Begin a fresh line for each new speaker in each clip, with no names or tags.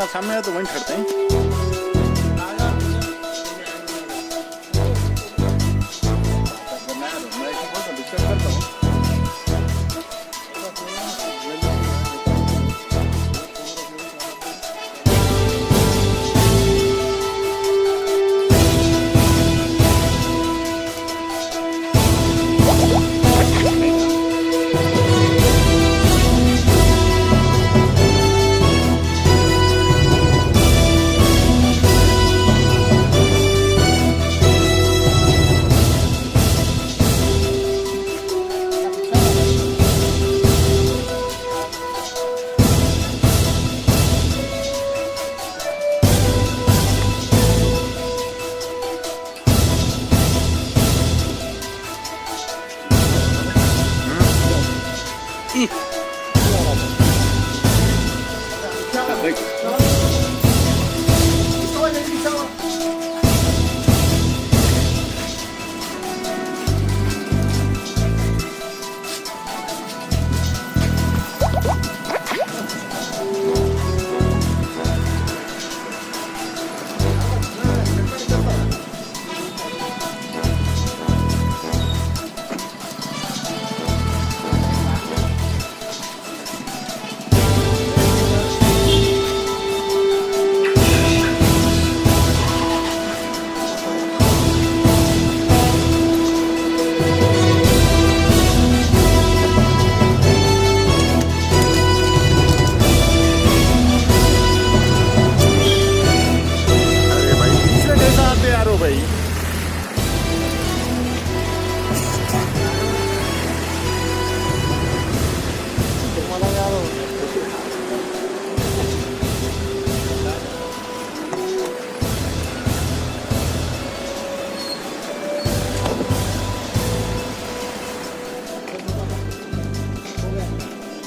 जहाँ सामने है तो वहीं ठहरते हैं।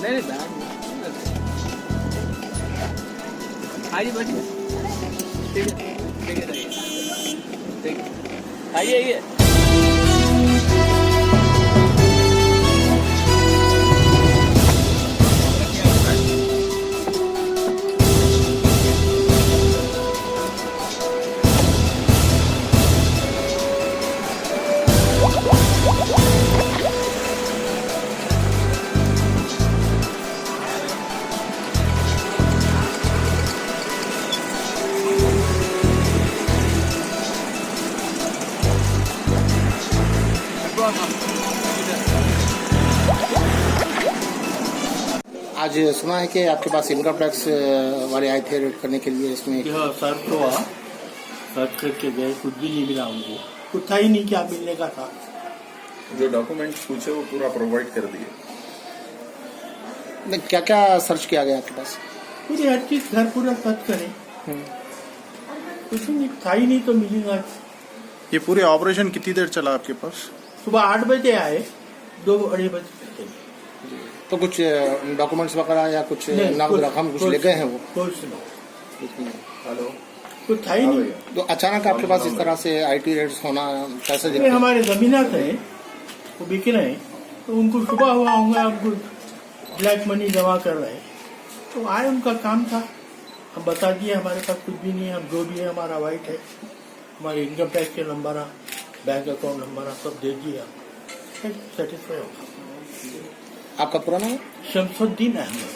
नहीं आइए बैठिए। ठीक है ठीक है ठीक है आइए आइए।
आज सुना है कि आपके पास इनकम टैक्स वाले आए थे रेड करने के लिए, इसमें
सर्च हुआ, सर्च करके गए, कुछ भी नहीं मिला उनको, कुछ था ही नहीं, क्या मिलने का था।
जो डॉक्यूमेंट्स पूछे वो पूरा प्रोवाइड कर दिए।
क्या क्या सर्च किया गया आपके पास?
पूरी हर चीज घर पूरा सर्च करें, कुछ नहीं था ही नहीं तो मिलेगा।
ये पूरे ऑपरेशन कितनी देर चला आपके पास?
सुबह 8 बजे आए, 2-2:30 बजे चले।
तो कुछ डॉक्यूमेंट्स वगैरह या कुछ नकद रकम कुछ ले गए हैं वो?
कुछ नहीं,
हेलो
कुछ था ही नहीं।
तो अचानक आपके पास इस तरह से आईटी रेड्स होना कैसे?
हमारे जमीनात है वो बिक रहे हैं, तो उनको सुबह हुआ होगा, उनको ब्लैक मनी जमा कर रहे हैं, तो आए, उनका काम था। हम बता दिए हमारे पास कुछ भी नहीं है, हम जो भी है हमारा वाइट है, हमारे इनकम टैक्स के नंबर, बैंक अकाउंट नंबर सब दे दिया, सेटिस्फाई होगा।
आपका पूरा नाम?
शमसुद्दीन अहमद।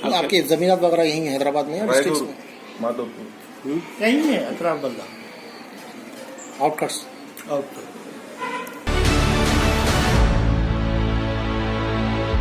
तो आपकी जमीनात वगैरह यही है हैदराबाद में या डिस्ट्रिक्ट में?
माधोपुर
यही है, अतराफ बल्ला
आउटकट्स।
आउट